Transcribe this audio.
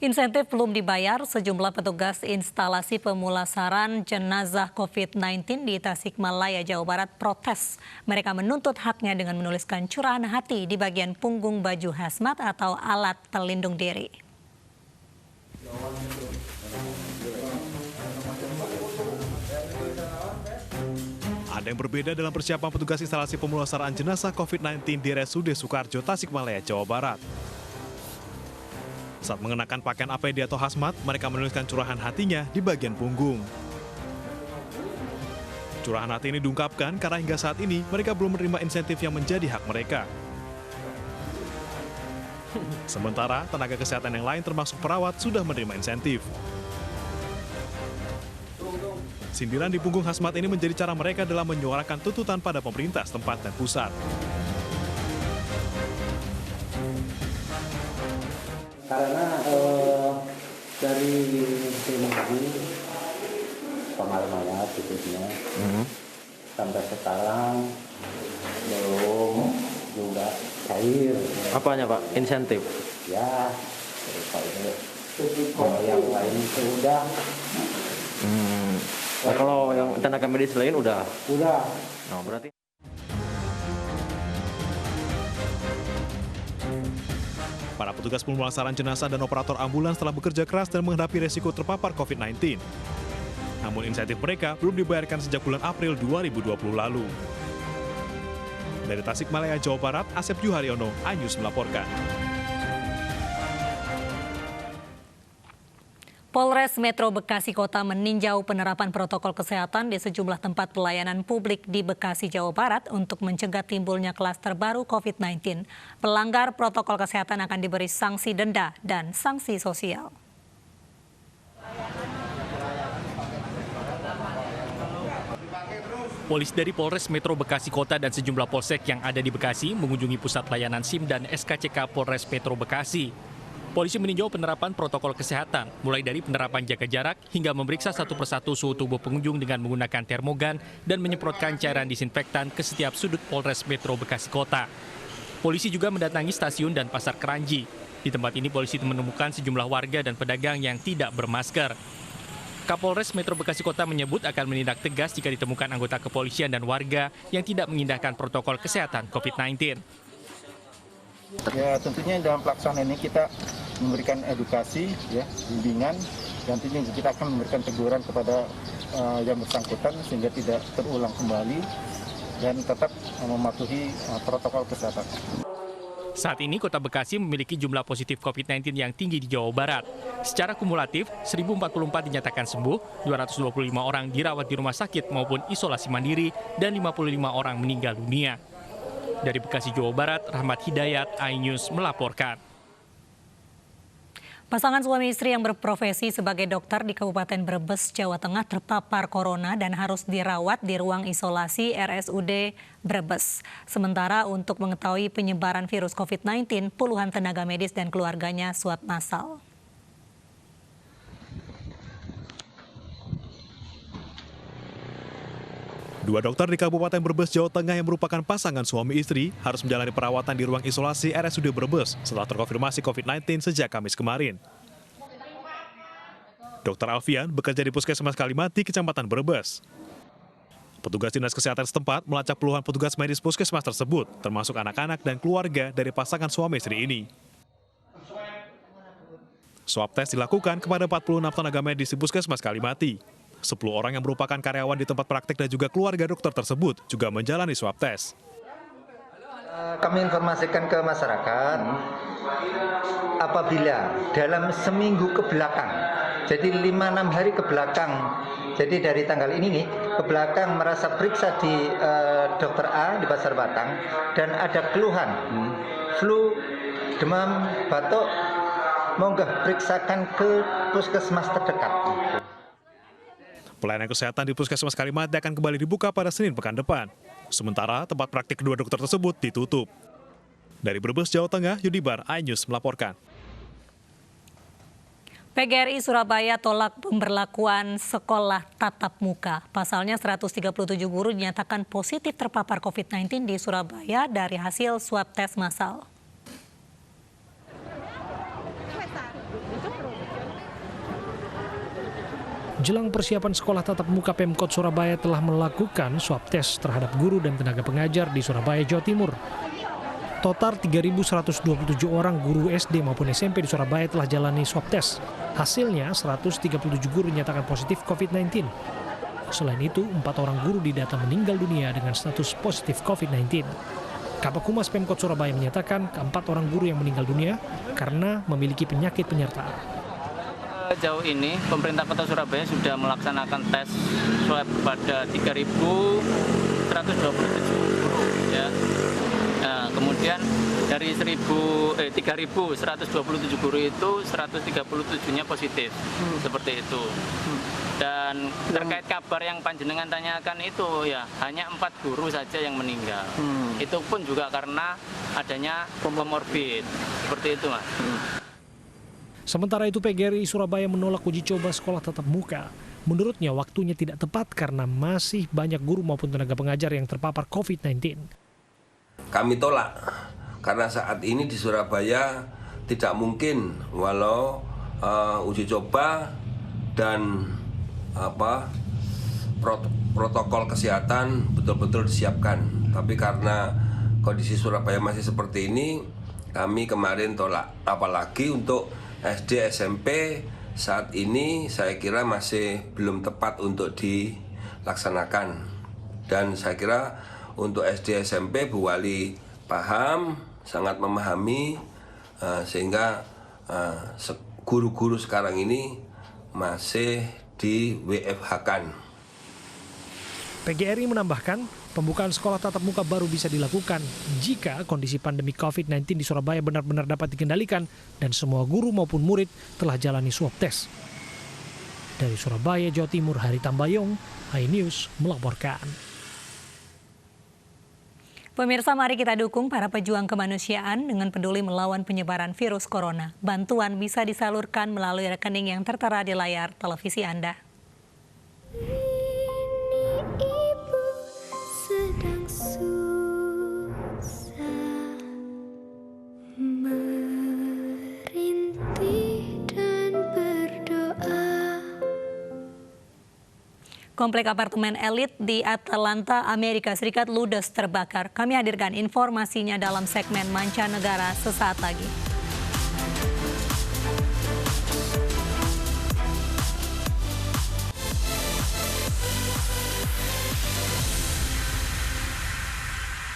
Insentif belum dibayar sejumlah petugas instalasi pemulasaran jenazah COVID-19 di Tasikmalaya, Jawa Barat protes. Mereka menuntut haknya dengan menuliskan curahan hati di bagian punggung baju hazmat atau alat pelindung diri. Ada yang berbeda dalam persiapan petugas instalasi pemulasaran jenazah COVID-19 di RSUD Soekarjo, Tasikmalaya, Jawa Barat. Saat mengenakan pakaian APD atau hazmat, mereka menuliskan curahan hatinya di bagian punggung. Curahan hati ini diungkapkan karena hingga saat ini mereka belum menerima insentif yang menjadi hak mereka. Sementara tenaga kesehatan yang lain termasuk perawat sudah menerima insentif. Sindiran di punggung hazmat ini menjadi cara mereka dalam menyuarakan tuntutan pada pemerintah setempat dan pusat. Karena dari Minggu kemarin khususnya sampai sekarang belum juga cair. Apanya Pak? Insentif? Ya, kalau yang lain sudah. Nah, kalau yang tenaga medis lain udah? Udah. Nah, berarti para petugas pemulasaran jenazah dan operator ambulans telah bekerja keras dan menghadapi resiko terpapar COVID-19. Namun insentif mereka belum dibayarkan sejak bulan April 2020 lalu. Dari Tasikmalaya, Jawa Barat, Asep Juharyono, iNews melaporkan. Polres Metro Bekasi Kota meninjau penerapan protokol kesehatan di sejumlah tempat pelayanan publik di Bekasi, Jawa Barat untuk mencegah timbulnya klaster baru COVID-19. Pelanggar protokol kesehatan akan diberi sanksi denda dan sanksi sosial. Polisi dari Polres Metro Bekasi Kota dan sejumlah polsek yang ada di Bekasi mengunjungi pusat pelayanan SIM dan SKCK Polres Metro Bekasi. Polisi meninjau penerapan protokol kesehatan, mulai dari penerapan jaga jarak hingga memeriksa satu persatu suhu tubuh pengunjung dengan menggunakan termogan dan menyemprotkan cairan disinfektan ke setiap sudut Polres Metro Bekasi Kota. Polisi juga mendatangi stasiun dan pasar Keranji. Di tempat ini polisi menemukan sejumlah warga dan pedagang yang tidak bermasker. Kapolres Metro Bekasi Kota menyebut akan menindak tegas jika ditemukan anggota kepolisian dan warga yang tidak mengindahkan protokol kesehatan COVID-19. Ya, tentunya dalam pelaksanaan ini kita memberikan edukasi, ya, bimbingan, dan tentunya kita akan memberikan teguran kepada yang bersangkutan sehingga tidak terulang kembali dan tetap mematuhi protokol kesehatan. Saat ini Kota Bekasi memiliki jumlah positif COVID-19 yang tinggi di Jawa Barat. Secara kumulatif, 1.044 dinyatakan sembuh, 225 orang dirawat di rumah sakit maupun isolasi mandiri, dan 55 orang meninggal dunia. Dari Bekasi, Jawa Barat, Rahmat Hidayat, iNews melaporkan. Pasangan suami istri yang berprofesi sebagai dokter di Kabupaten Brebes, Jawa Tengah terpapar corona dan harus dirawat di ruang isolasi RSUD Brebes. Sementara untuk mengetahui penyebaran virus COVID-19, puluhan tenaga medis dan keluarganya swab massal. Dua dokter di Kabupaten Brebes, Jawa Tengah yang merupakan pasangan suami istri harus menjalani perawatan di ruang isolasi RSUD Brebes setelah terkonfirmasi COVID-19 sejak Kamis kemarin. Dr. Alfian bekerja di Puskesmas Kalimati, Kecamatan Brebes. Petugas dinas kesehatan setempat melacak puluhan petugas medis puskesmas tersebut, termasuk anak-anak dan keluarga dari pasangan suami istri ini. Swab tes dilakukan kepada 46 tenaga medis di Puskesmas Kalimati. 10 orang yang merupakan karyawan di tempat praktik dan juga keluarga dokter tersebut juga menjalani swab tes. Kami informasikan ke masyarakat, apabila dalam seminggu ke belakang, jadi 5-6 hari ke belakang, jadi dari tanggal ini nih, ke belakang merasa periksa di dokter A di Pasar Batang, dan ada keluhan, flu, demam, batuk, monggo periksakan ke puskesmas terdekat. Pelayanan kesehatan di Puskesmas Kalimati akan kembali dibuka pada Senin pekan depan. Sementara tempat praktik kedua dokter tersebut ditutup. Dari Brebes, Jawa Tengah, Yudibar, iNews melaporkan. PGRI Surabaya tolak pemberlakuan sekolah tatap muka. Pasalnya 137 guru dinyatakan positif terpapar COVID-19 di Surabaya dari hasil swab tes massal. Jelang persiapan sekolah tatap muka, Pemkot Surabaya telah melakukan swab tes terhadap guru dan tenaga pengajar di Surabaya, Jawa Timur. Total 3.127 orang guru SD maupun SMP di Surabaya telah jalani swab tes. Hasilnya 137 guru dinyatakan positif COVID-19. Selain itu, 4 orang guru didata meninggal dunia dengan status positif COVID-19. Kabag Humas Pemkot Surabaya menyatakan keempat orang guru yang meninggal dunia karena memiliki penyakit penyertaan. Sejauh ini, pemerintah Kota Surabaya sudah melaksanakan tes swab kepada 3.127 guru. Ya. Nah, kemudian dari 3.127 guru itu 137-nya positif, seperti itu. Dan terkait kabar yang panjenengan tanyakan itu ya hanya 4 guru saja yang meninggal. Itu pun juga karena adanya komorbid, seperti itu, Mas. Sementara itu, PGRI Surabaya menolak uji coba sekolah tatap muka. Menurutnya waktunya tidak tepat karena masih banyak guru maupun tenaga pengajar yang terpapar COVID-19. Kami tolak karena saat ini di Surabaya tidak mungkin walau uji coba dan protokol kesehatan betul-betul disiapkan. Tapi karena kondisi Surabaya masih seperti ini, kami kemarin tolak. Apalagi untuk SD, SMP saat ini saya kira masih belum tepat untuk dilaksanakan. Dan saya kira untuk SD, SMP Bu Wali paham, sangat memahami, sehingga guru-guru sekarang ini masih di WFH-kan. PGRI menambahkan, pembukaan sekolah tatap muka baru bisa dilakukan jika kondisi pandemi COVID-19 di Surabaya benar-benar dapat dikendalikan dan semua guru maupun murid telah jalani swab tes. Dari Surabaya, Jawa Timur, Hari Tambayong, iNews melaporkan. Pemirsa, mari kita dukung para pejuang kemanusiaan dengan peduli melawan penyebaran virus corona. Bantuan bisa disalurkan melalui rekening yang tertera di layar televisi Anda. Komplek apartemen elit di Atlanta, Amerika Serikat ludes terbakar. Kami hadirkan informasinya dalam segmen Mancanegara sesaat lagi.